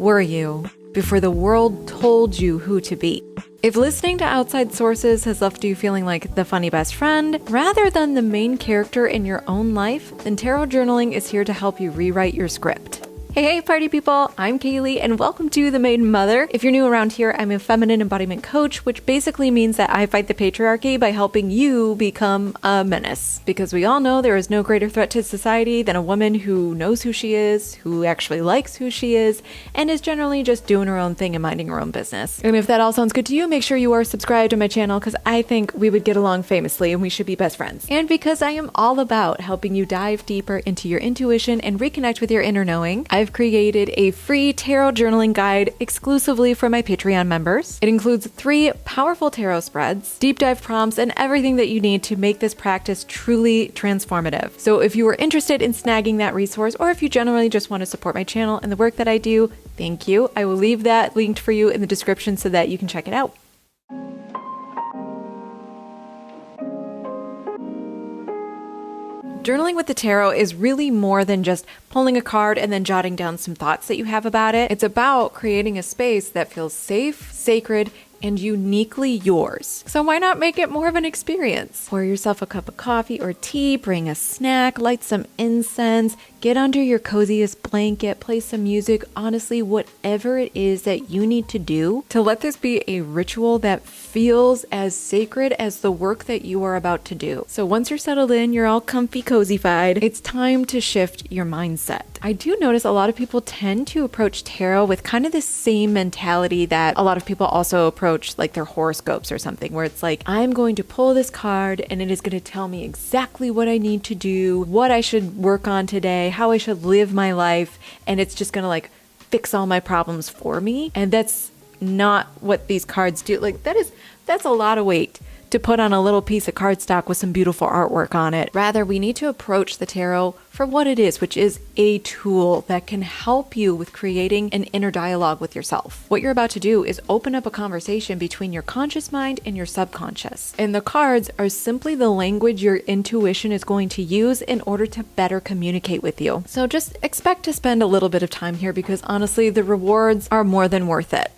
were you before the world told you who to be? If listening to outside sources has left you feeling like the funny best friend rather than the main character in your own life, then tarot journaling is here to help you rewrite your script. Hey party people, I'm Kaylee and welcome to The Maiden Mother. If you're new around here, I'm a feminine embodiment coach, which basically means that I fight the patriarchy by helping you become a menace. Because we all know there is no greater threat to society than a woman who knows who she is, who actually likes who she is, and is generally just doing her own thing and minding her own business. And if that all sounds good to you, make sure you are subscribed to my channel because I think we would get along famously and we should be best friends. And because I am all about helping you dive deeper into your intuition and reconnect with your inner knowing, I've created a free tarot journaling guide exclusively for my Patreon members. It includes 3 powerful tarot spreads, deep dive prompts, and everything that you need to make this practice truly transformative. So if you are interested in snagging that resource, or if you generally just want to support my channel and the work that I do, thank you. I will leave that linked for you in the description so that you can check it out. Journaling with the tarot is really more than just pulling a card and then jotting down some thoughts that you have about it. It's about creating a space that feels safe, sacred, and uniquely yours. So why not make it more of an experience? Pour yourself a cup of coffee or tea, bring a snack, light some incense, get under your coziest blanket, play some music, honestly, whatever it is that you need to do to let this be a ritual that feels as sacred as the work that you are about to do. So once you're settled in, you're all comfy cozy-fied, it's time to shift your mindset. I do notice a lot of people tend to approach tarot with kind of the same mentality that a lot of people also approach like their horoscopes or something, where it's like, I'm going to pull this card and it is going to tell me exactly what I need to do, what I should work on today, how I should live my life, and it's just going to like fix all my problems for me. And that's not what these cards do. Like that's a lot of weight to put on a little piece of cardstock with some beautiful artwork on it. Rather, we need to approach the tarot for what it is, which is a tool that can help you with creating an inner dialogue with yourself. What you're about to do is open up a conversation between your conscious mind and your subconscious. And the cards are simply the language your intuition is going to use in order to better communicate with you. So just expect to spend a little bit of time here because honestly, the rewards are more than worth it.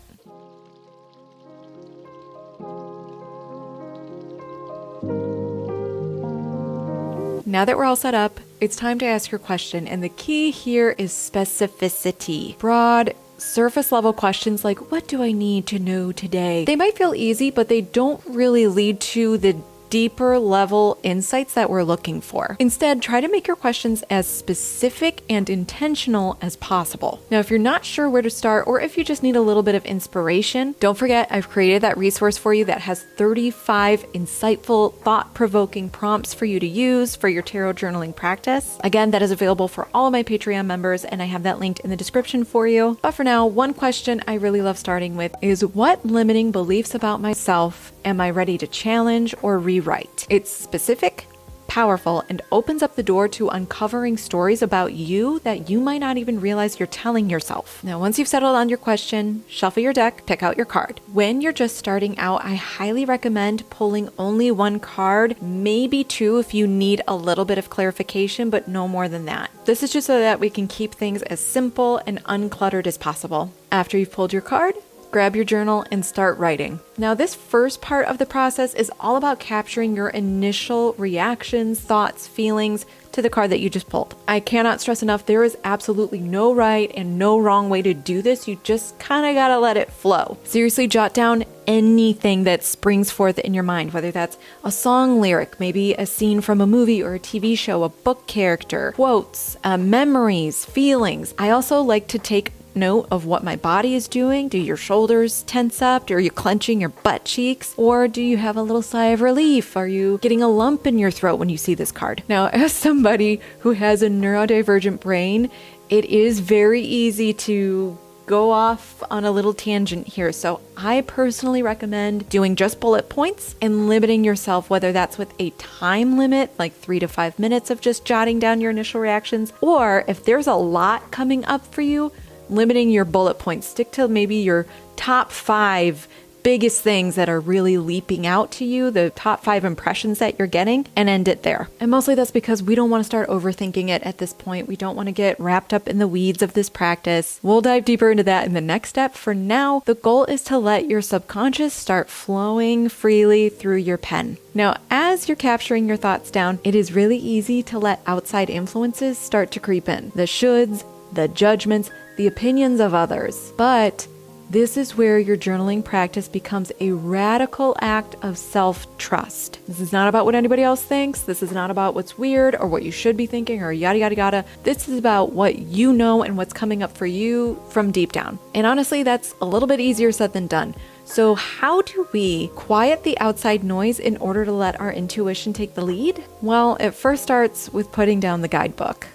Now that we're all set up, it's time to ask your question, and the key here is specificity. Broad, surface level questions like, what do I need to know today? They might feel easy, but they don't really lead to the deeper level insights that we're looking for. Instead, try to make your questions as specific and intentional as possible. Now, if you're not sure where to start, or if you just need a little bit of inspiration, don't forget I've created that resource for you that has 35 insightful, thought-provoking prompts for you to use for your tarot journaling practice. Again, that is available for all of my Patreon members, and I have that linked in the description for you. But for now, one question I really love starting with is, what limiting beliefs about myself am I ready to challenge or rewrite? It's specific, powerful, and opens up the door to uncovering stories about you that you might not even realize you're telling yourself. Now, once you've settled on your question, shuffle your deck, pick out your card. When you're just starting out, I highly recommend pulling only one card, maybe 2 if you need a little bit of clarification, but no more than that. This is just so that we can keep things as simple and uncluttered as possible. After you've pulled your card, grab your journal and start writing. Now, this first part of the process is all about capturing your initial reactions, thoughts, feelings to the card that you just pulled. I cannot stress enough, there is absolutely no right and no wrong way to do this. You just kind of gotta let it flow. Seriously, jot down anything that springs forth in your mind, whether that's a song lyric, maybe a scene from a movie or a TV show, a book character, quotes, memories, feelings. I also like to take note of what my body is doing. Do your shoulders tense up? Are you clenching your butt cheeks? Or do you have a little sigh of relief? Are you getting a lump in your throat when you see this card? Now, as somebody who has a neurodivergent brain, it is very easy to go off on a little tangent here. So I personally recommend doing just bullet points and limiting yourself, whether that's with a time limit, like 3 to 5 minutes of just jotting down your initial reactions, or if there's a lot coming up for you, limiting your bullet points. Stick to maybe your top 5 biggest things that are really leaping out to you, the top 5 impressions that you're getting, and end it there. And mostly that's because we don't want to start overthinking it at this point. We don't want to get wrapped up in the weeds of this practice. We'll dive deeper into that in the next step. For now, the goal is to let your subconscious start flowing freely through your pen. Now, as you're capturing your thoughts down, it is really easy to let outside influences start to creep in. The shoulds, the judgments, the opinions of others. But this is where your journaling practice becomes a radical act of self-trust. This is not about what anybody else thinks. This is not about what's weird or what you should be thinking or yada, yada, yada. This is about what you know and what's coming up for you from deep down. And honestly, that's a little bit easier said than done. So how do we quiet the outside noise in order to let our intuition take the lead? Well, it first starts with putting down the guidebook.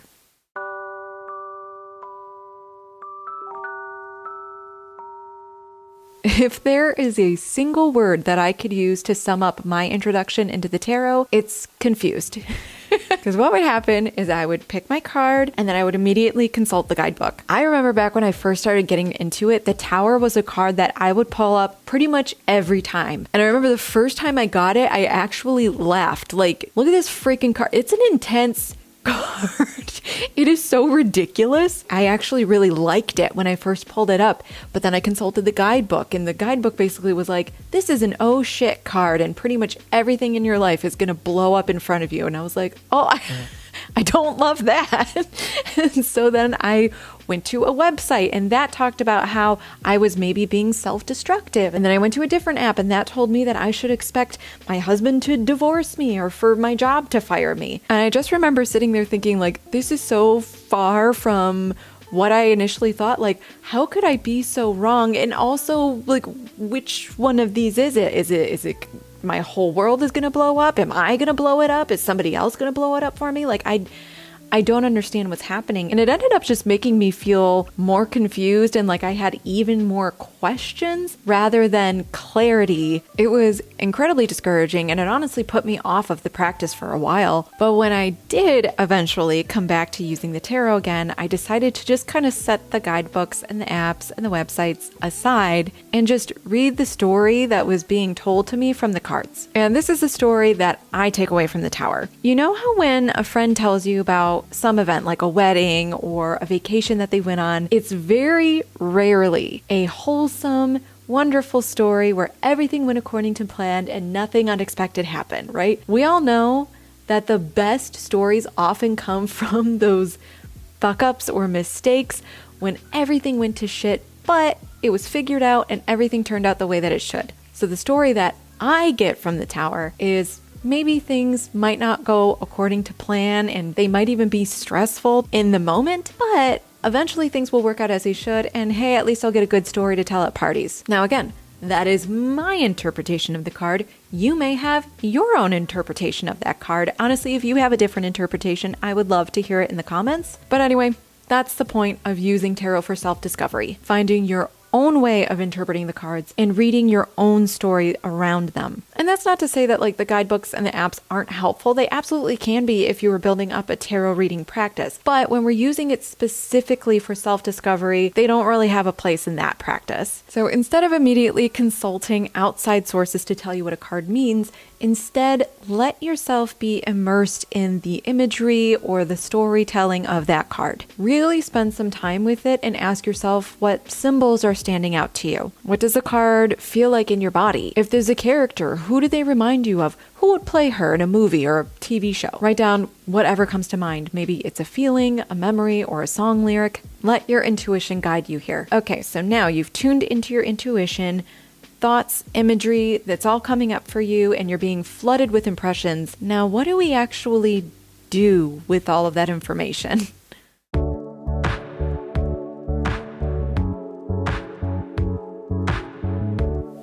If there is a single word that I could use to sum up my introduction into the tarot, it's confused. Because what would happen is I would pick my card and then I would immediately consult the guidebook. I remember back when I first started getting into it, the Tower was a card that I would pull up pretty much every time. And I remember the first time I got it, I actually laughed. Like, look at this freaking card. It's an intense card. It is so ridiculous. I actually really liked it when I first pulled it up, but then I consulted the guidebook, and the guidebook basically was like, this is an oh shit card, and pretty much everything in your life is going to blow up in front of you. And I was like, oh, I don't love that. And so then I went to a website and that talked about how I was maybe being self-destructive. And then I went to a different app and that told me that I should expect my husband to divorce me or for my job to fire me. And I just remember sitting there thinking, like, this is so far from what I initially thought. Like, how could I be so wrong? And also, like, which one of these is it? Is it my whole world is going to blow up? Am I going to blow it up? Is somebody else going to blow it up for me? Like, I don't understand what's happening. And it ended up just making me feel more confused and like I had even more questions rather than clarity. It was incredibly discouraging and it honestly put me off of the practice for a while. But when I did eventually come back to using the tarot again, I decided to just kind of set the guidebooks and the apps and the websites aside and just read the story that was being told to me from the cards. And this is a story that I take away from the Tower. You know how when a friend tells you about some event like a wedding or a vacation that they went on, it's very rarely a wholesome, wonderful story where everything went according to plan and nothing unexpected happened, right? We all know that the best stories often come from those fuck-ups or mistakes when everything went to shit, but it was figured out and everything turned out the way that it should. So the story that I get from the Tower is maybe things might not go according to plan and they might even be stressful in the moment, but eventually things will work out as they should. And hey, at least I'll get a good story to tell at parties. Now, again, that is my interpretation of the card. You may have your own interpretation of that card. Honestly, if you have a different interpretation, I would love to hear it in the comments. But anyway, that's the point of using tarot for self-discovery, finding your own way of interpreting the cards and reading your own story around them. And that's not to say that like the guidebooks and the apps aren't helpful. They absolutely can be if you were building up a tarot reading practice. But when we're using it specifically for self-discovery, they don't really have a place in that practice. So instead of immediately consulting outside sources to tell you what a card means, instead, let yourself be immersed in the imagery or the storytelling of that card. Really spend some time with it and ask yourself what symbols are standing out to you. What does the card feel like in your body? If there's a character, who do they remind you of? Who would play her in a movie or a TV show? Write down whatever comes to mind. Maybe it's a feeling, a memory, or a song lyric. Let your intuition guide you here. Okay, so now you've tuned into your intuition, thoughts, imagery, that's all coming up for you and you're being flooded with impressions. Now, what do we actually do with all of that information?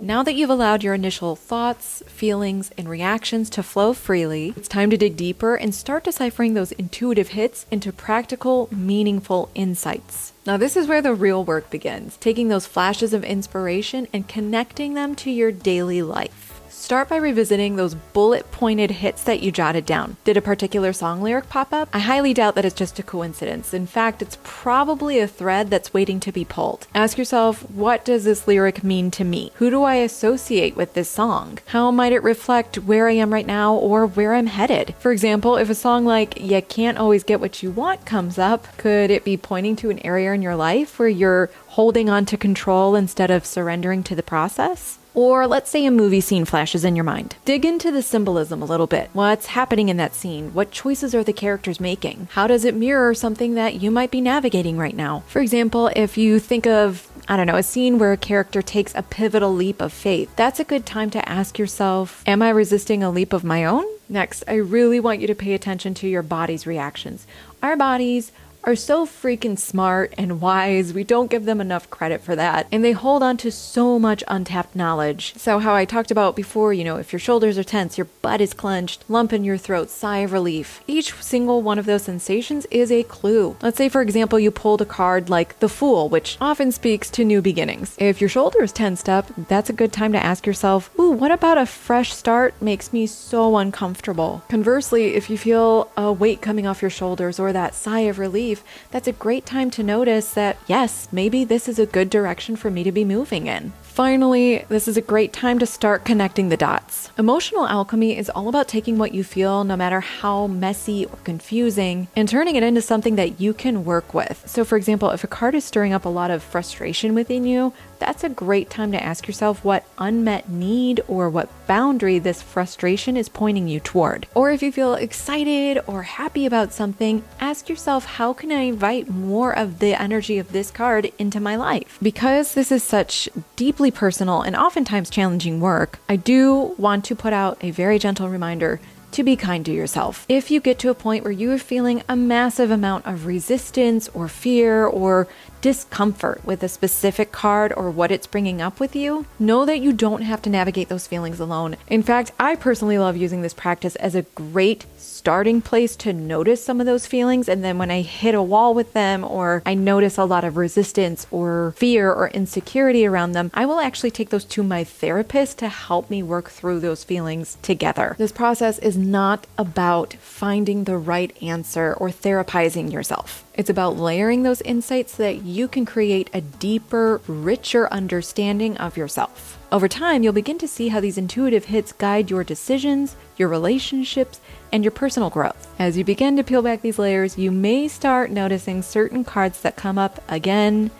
Now that you've allowed your initial thoughts, feelings, and reactions to flow freely, it's time to dig deeper and start deciphering those intuitive hits into practical, meaningful insights. Now, this is where the real work begins, taking those flashes of inspiration and connecting them to your daily life. start by revisiting those bullet-pointed hits that you jotted down. Did a particular song lyric pop up? I highly doubt that it's just a coincidence. In fact, it's probably a thread that's waiting to be pulled. Ask yourself, what does this lyric mean to me? Who do I associate with this song? How might it reflect where I am right now or where I'm headed? For example, if a song like "You Can't Always Get What You Want" comes up, could it be pointing to an area in your life where you're holding on to control instead of surrendering to the process? Or let's say a movie scene flashes in your mind. Dig into the symbolism a little bit. What's happening in that scene? What choices are the characters making? How does it mirror something that you might be navigating right now? For example, if you think of, a scene where a character takes a pivotal leap of faith, that's a good time to ask yourself, am I resisting a leap of my own? Next, I really want you to pay attention to your body's reactions. Our bodies are so freaking smart and wise. We don't give them enough credit for that. And they hold on to so much untapped knowledge. So how I talked about before, if your shoulders are tense, your butt is clenched, lump in your throat, sigh of relief. Each single one of those sensations is a clue. Let's say, for example, you pulled a card like the Fool, which often speaks to new beginnings. If your shoulder is tensed up, that's a good time to ask yourself, ooh, what about a fresh start makes me so uncomfortable? Conversely, if you feel a weight coming off your shoulders or that sigh of relief, that's a great time to notice that, yes, maybe this is a good direction for me to be moving in. Finally, this is a great time to start connecting the dots. Emotional alchemy is all about taking what you feel, no matter how messy or confusing, and turning it into something that you can work with. So for example, if a card is stirring up a lot of frustration within you, that's a great time to ask yourself what unmet need or what boundary this frustration is pointing you toward. Or if you feel excited or happy about something, ask yourself, how can I invite more of the energy of this card into my life? Because this is such deeply personal and oftentimes challenging work, I do want to put out a very gentle reminder to be kind to yourself. If you get to a point where you are feeling a massive amount of resistance or fear or discomfort with a specific card or what it's bringing up with you, know that you don't have to navigate those feelings alone. In fact, I personally love using this practice as a great starting place to notice some of those feelings, and then when I hit a wall with them or I notice a lot of resistance or fear or insecurity around them, I will actually take those to my therapist to help me work through those feelings together. This process is not about finding the right answer or therapizing yourself. It's about layering those insights so that you can create a deeper, richer understanding of yourself. Over time, you'll begin to see how these intuitive hits guide your decisions, your relationships, and your personal growth. As you begin to peel back these layers, you may start noticing certain cards that come up again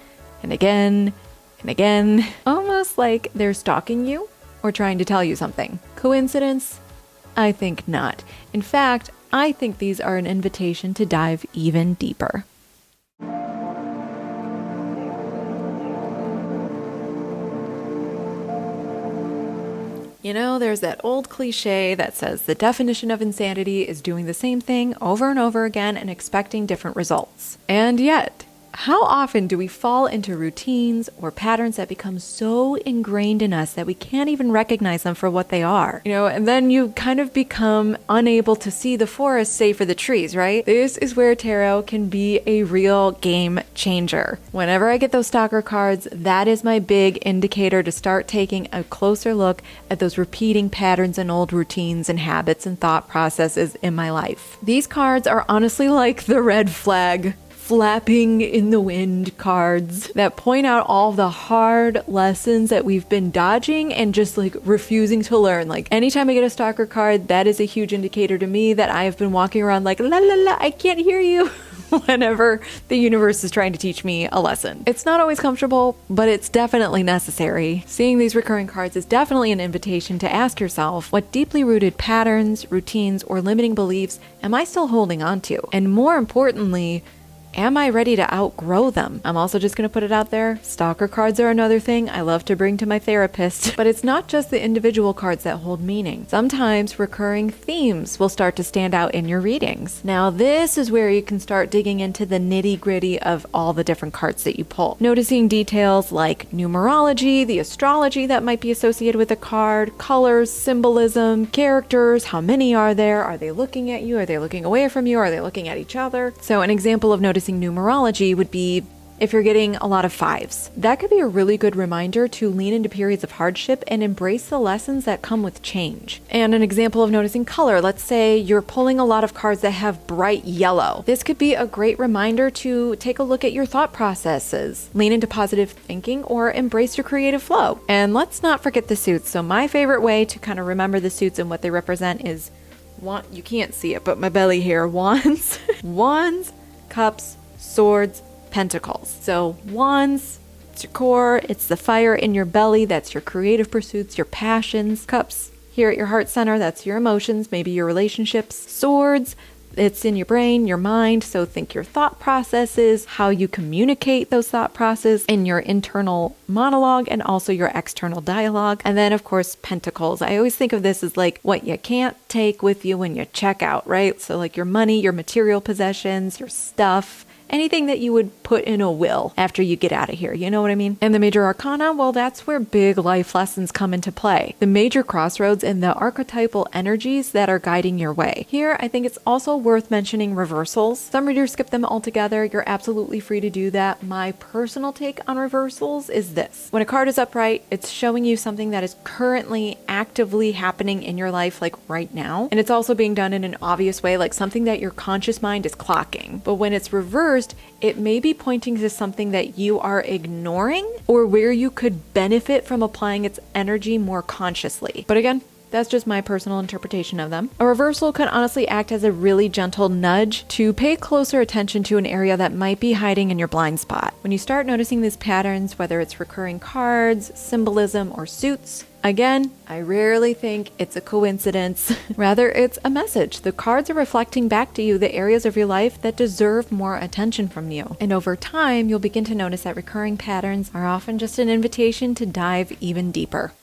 and again and again, almost like they're stalking you or trying to tell you something. Coincidence? I think not. In fact, I think these are an invitation to dive even deeper. There's that old cliche that says the definition of insanity is doing the same thing over and over again and expecting different results. And yet, how often do we fall into routines or patterns that become so ingrained in us that we can't even recognize them for what they are? And then you kind of become unable to see the forest save for the trees, right? This is where tarot can be a real game changer. Whenever I get those stalker cards, that is my big indicator to start taking a closer look at those repeating patterns and old routines and habits and thought processes in my life. These cards are honestly like the red flag flapping in the wind cards that point out all the hard lessons that we've been dodging and just refusing to learn. Anytime I get a stalker card, that is a huge indicator to me that I have been walking around la la la, I can't hear you whenever the universe is trying to teach me a lesson. It's not always comfortable, but it's definitely necessary. Seeing these recurring cards is definitely an invitation to ask yourself, what deeply rooted patterns, routines, or limiting beliefs am I still holding on to? And more importantly, am I ready to outgrow them? I'm also just going to put it out there. Stalker cards are another thing I love to bring to my therapist. But it's not just the individual cards that hold meaning. Sometimes recurring themes will start to stand out in your readings. Now, this is where you can start digging into the nitty-gritty of all the different cards that you pull. Noticing details like numerology, the astrology that might be associated with a card, colors, symbolism, characters, how many are there? Are they looking at you? Are they looking away from you? Are they looking at each other? So an example of noticing numerology would be if you're getting a lot of 5s. That could be a really good reminder to lean into periods of hardship and embrace the lessons that come with change. And an example of noticing color, let's say you're pulling a lot of cards that have bright yellow. This could be a great reminder to take a look at your thought processes, lean into positive thinking, or embrace your creative flow. And let's not forget the suits. So my favorite way to kind of remember the suits and what they represent is, you can't see it, but my belly here, wands, wands, cups, swords, pentacles. So wands, it's your core, it's the fire in your belly, that's your creative pursuits, your passions. Cups, here at your heart center, that's your emotions, maybe your relationships. Swords, it's in your brain, your mind, so think your thought processes, how you communicate those thought processes in your internal monologue and also your external dialogue. And then of course, pentacles. I always think of this as like what you can't take with you when you check out, right? So like your money, your material possessions, your stuff, anything that you would put in a will after you get out of here, you know what I mean? And the major arcana, well, that's where big life lessons come into play. The major crossroads and the archetypal energies that are guiding your way. Here, I think it's also worth mentioning reversals. Some readers skip them altogether. You're absolutely free to do that. My personal take on reversals is this. When a card is upright, it's showing you something that is currently actively happening in your life, like right now. And it's also being done in an obvious way, like something that your conscious mind is clocking. But when it's reversed, it may be pointing to something that you are ignoring or where you could benefit from applying its energy more consciously. But again, that's just my personal interpretation of them. A reversal could honestly act as a really gentle nudge to pay closer attention to an area that might be hiding in your blind spot. When you start noticing these patterns, whether it's recurring cards, symbolism, or suits, again, I rarely think it's a coincidence. Rather, it's a message. The cards are reflecting back to you the areas of your life that deserve more attention from you. And over time, you'll begin to notice that recurring patterns are often just an invitation to dive even deeper.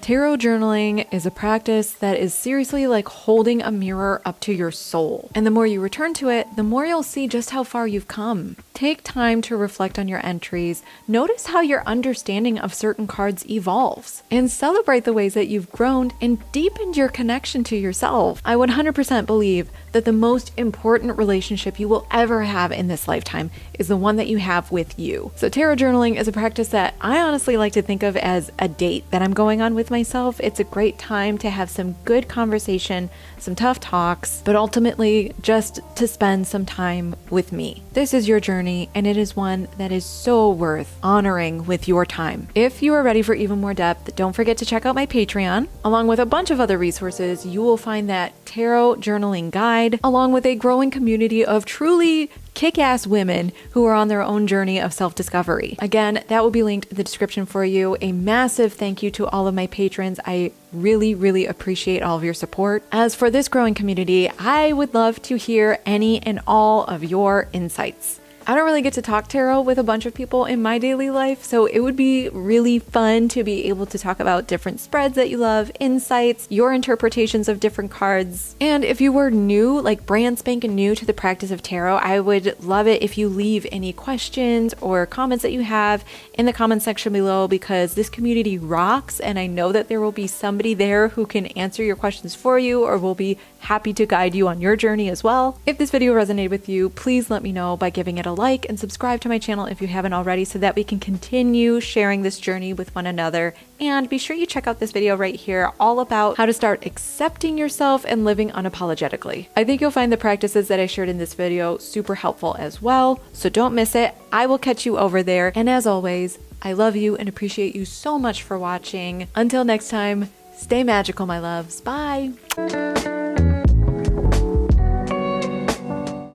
Tarot journaling is a practice that is seriously like holding a mirror up to your soul. And the more you return to it, the more you'll see just how far you've come. Take time to reflect on your entries. Notice how your understanding of certain cards evolves. And celebrate the ways that you've grown and deepened your connection to yourself. I 100% believe that the most important relationship you will ever have in this lifetime is the one that you have with you. So tarot journaling is a practice that I honestly like to think of as a date that I'm going on with myself. It's a great time to have some good conversation, some tough talks, but ultimately just to spend some time with me. This is your journey, and it is one that is so worth honoring with your time. If you are ready for even more depth, don't forget to check out my Patreon. Along with a bunch of other resources, you will find that tarot journaling guide, along with a growing community of truly kick-ass women who are on their own journey of self-discovery. Again, that will be linked in the description for you. A massive thank you to all of my patrons. I really, really appreciate all of your support. As for this growing community, I would love to hear any and all of your insights. I don't really get to talk tarot with a bunch of people in my daily life, so it would be really fun to be able to talk about different spreads that you love, insights, your interpretations of different cards. And if you were new, like brand spanking new to the practice of tarot, I would love it if you leave any questions or comments that you have in the comment section below, because this community rocks, and I know that there will be somebody there who can answer your questions for you or will be happy to guide you on your journey as well. If this video resonated with you, please let me know by giving it a like and subscribe to my channel if you haven't already, so that we can continue sharing this journey with one another. And be sure you check out this video right here, all about how to start accepting yourself and living unapologetically. I think you'll find the practices that I shared in this video super helpful as well, so don't miss it. I will catch you over there. And as always, I love you and appreciate you so much for watching. Until next time, stay magical, my loves. Bye.